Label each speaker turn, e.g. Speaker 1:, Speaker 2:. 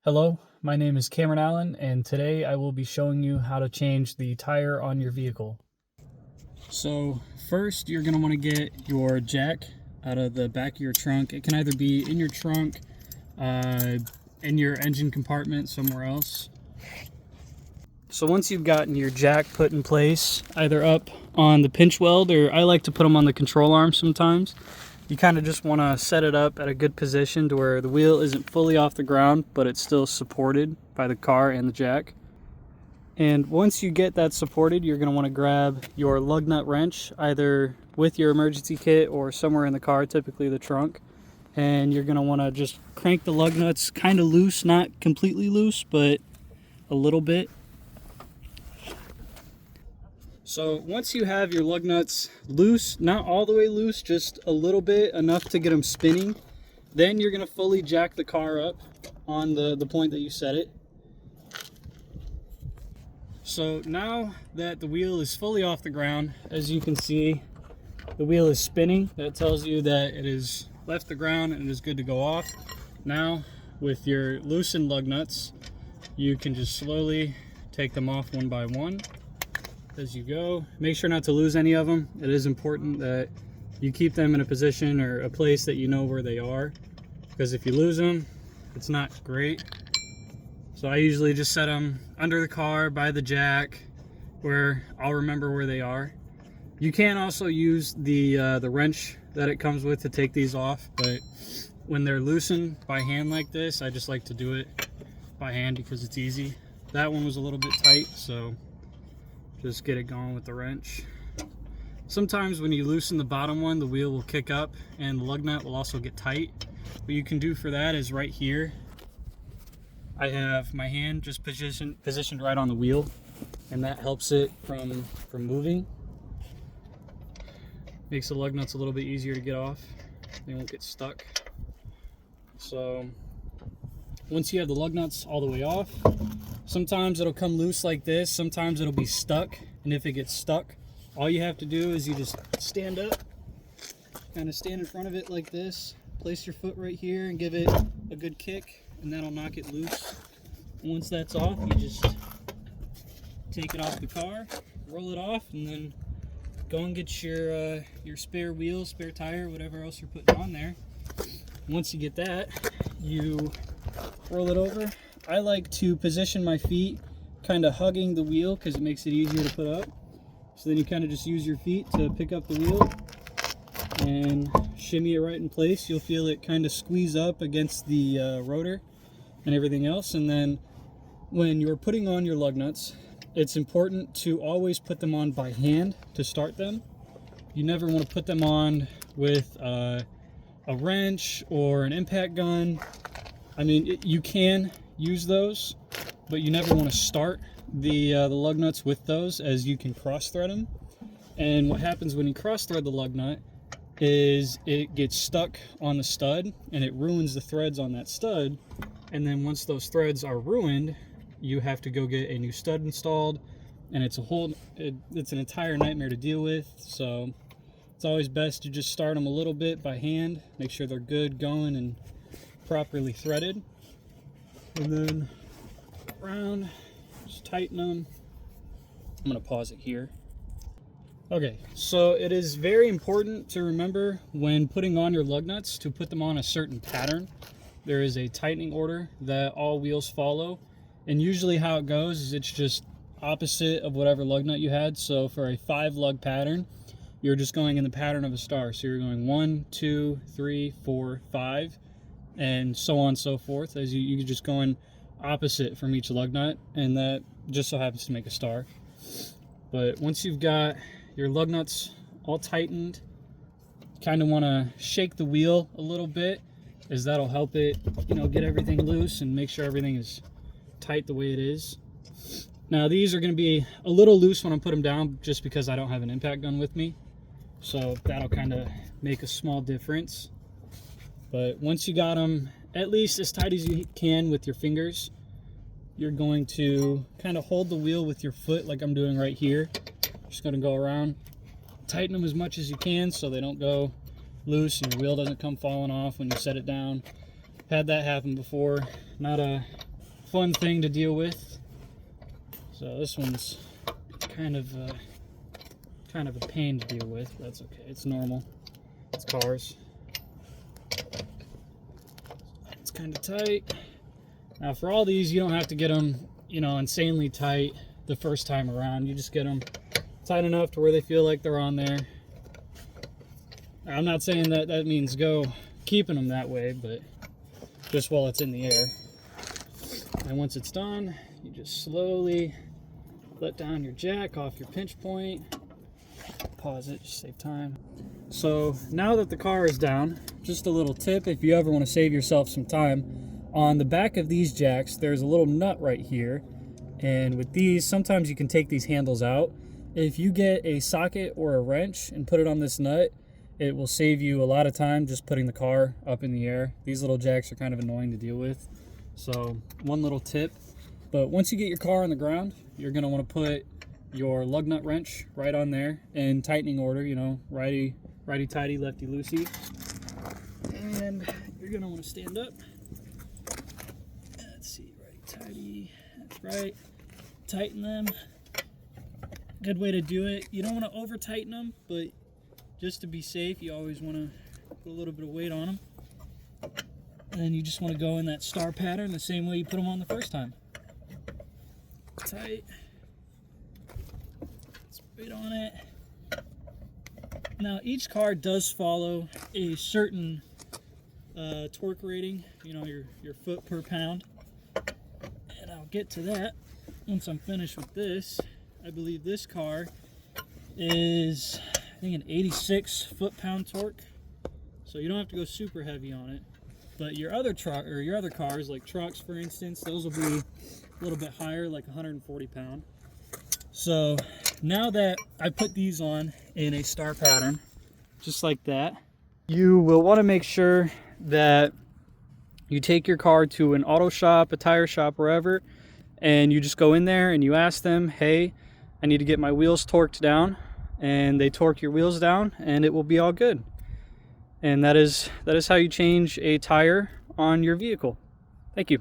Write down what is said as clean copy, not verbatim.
Speaker 1: Hello, my name is Cameron Allen, and today I will be showing you how to change the tire on your vehicle. So first, you're going to want to get your jack out of the back of your trunk. It can either be in your trunk, in your engine compartment, somewhere else. So once you've gotten your jack put in place, either up on the pinch weld, or I like to put them on the control arm sometimes, you kind of just want to set it up at a good position to where the wheel isn't fully off the ground, but it's still supported by the car and the jack. And once you get that supported, you're going to want to grab your lug nut wrench, either with your emergency kit or somewhere in the car, typically the trunk. And you're going to want to just crank the lug nuts kind of loose, not completely loose, but a little bit. So once you have your lug nuts loose, not all the way loose, just a little bit, enough to get them spinning, then you're going to fully jack the car up on the point that you set it. So now that the wheel is fully off the ground, as you can see, the wheel is spinning. That tells you that it has left the ground and it is good to go off. Now, with your loosened lug nuts, you can just slowly take them off one by one as you go. Make sure not to lose any of them. It is important that you keep them in a position or a place that you know where they are, because if you lose them, it's not great. So I usually just set them under the car by the jack where I'll remember where they are. You can also use the wrench that it comes with to take these off, but when they're loosened by hand like this, I just like to do it by hand because it's easy. That one was a little bit tight, so just get it going with the wrench. Sometimes when you loosen the bottom one, the wheel will kick up and the lug nut will also get tight. What you can do for that is right here, I have my hand just positioned right on the wheel, and that helps it from moving. Makes the lug nuts a little bit easier to get off. They won't get stuck. So once you have the lug nuts all the way off, sometimes it'll come loose like this, sometimes it'll be stuck, and if it gets stuck, all you have to do is you just stand up, kind of stand in front of it like this, place your foot right here and give it a good kick, and that'll knock it loose. Once that's off, you just take it off the car, roll it off, and then go and get your spare wheel, spare tire, whatever else you're putting on there. Once you get that, you roll it over. I like to position my feet kind of hugging the wheel because it makes it easier to put up. So then you kind of just use your feet to pick up the wheel and shimmy it right in place. You'll feel it kind of squeeze up against the rotor and everything else. And then when you're putting on your lug nuts, it's important to always put them on by hand to start them. You never want to put them on with a wrench or an impact gun. I mean, you can use those, but you never want to start the lug nuts with those, as you can cross thread them. And what happens when you cross thread the lug nut is it gets stuck on the stud and it ruins the threads on that stud. And then once those threads are ruined, you have to go get a new stud installed, and it's an entire nightmare to deal with. So it's always best to just start them a little bit by hand, make sure they're good going and properly threaded, and then around, just tighten them. I'm going to pause it here. Okay, so it is very important to remember when putting on your lug nuts to put them on a certain pattern. There is a tightening order that all wheels follow, and usually how it goes is it's just opposite of whatever lug nut you had. So for a 5 lug pattern, you're just going in the pattern of a star. So you're going 1, 2, 3, 4, 5, and so on and so forth, as you're just going opposite from each lug nut, and that just so happens to make a star. But once you've got your lug nuts all tightened, kind of want to shake the wheel a little bit, as that'll help it, get everything loose and make sure everything is tight the way it is. Now these are going to be a little loose when I put them down, just because I don't have an impact gun with me, so that'll kind of make a small difference. But once you got them at least as tight as you can with your fingers, you're going to kind of hold the wheel with your foot like I'm doing right here. Just going to go around, tighten them as much as you can so they don't go loose and your wheel doesn't come falling off when you set it down. Had that happen before. Not a fun thing to deal with. So this one's kind of a pain to deal with, but that's okay. It's normal. It's cars. It's kind of tight. Now for all these, you don't have to get them, you know, insanely tight the first time around. You just get them tight enough to where they feel like they're on there. I'm not saying that that means go keeping them that way, but just while it's in the air. And once it's done, you just slowly let down your jack off your pinch point. Pause it, just save time. So now that the car is down, just a little tip if you ever want to save yourself some time. On the back of these jacks, there's a little nut right here. And with these, sometimes you can take these handles out. If you get a socket or a wrench and put it on this nut, it will save you a lot of time just putting the car up in the air. These little jacks are kind of annoying to deal with. So one little tip. But once you get your car on the ground, you're going to want to put your lug nut wrench right on there in tightening order, you know, righty tighty, lefty loosey. And you're going to want to stand up. Let's see, righty tighty, that's right. Tighten them. Good way to do it. You don't want to over tighten them, but just to be safe, you always want to put a little bit of weight on them. And then you just want to go in that star pattern the same way you put them on the first time. Tight. Let's weight on it. Now each car does follow a certain torque rating, you know, your foot per pound. And I'll get to that once I'm finished with this. I believe this car is, I think, an 86 foot-pound torque. So you don't have to go super heavy on it. But your other cars, like trucks for instance, those will be a little bit higher, like 140 pound. So now that I put these on in a star pattern, just like that, you will want to make sure that you take your car to an auto shop, a tire shop, wherever, and you just go in there and you ask them, hey, I need to get my wheels torqued down, and they torque your wheels down and it will be all good. And that is how you change a tire on your vehicle. Thank you.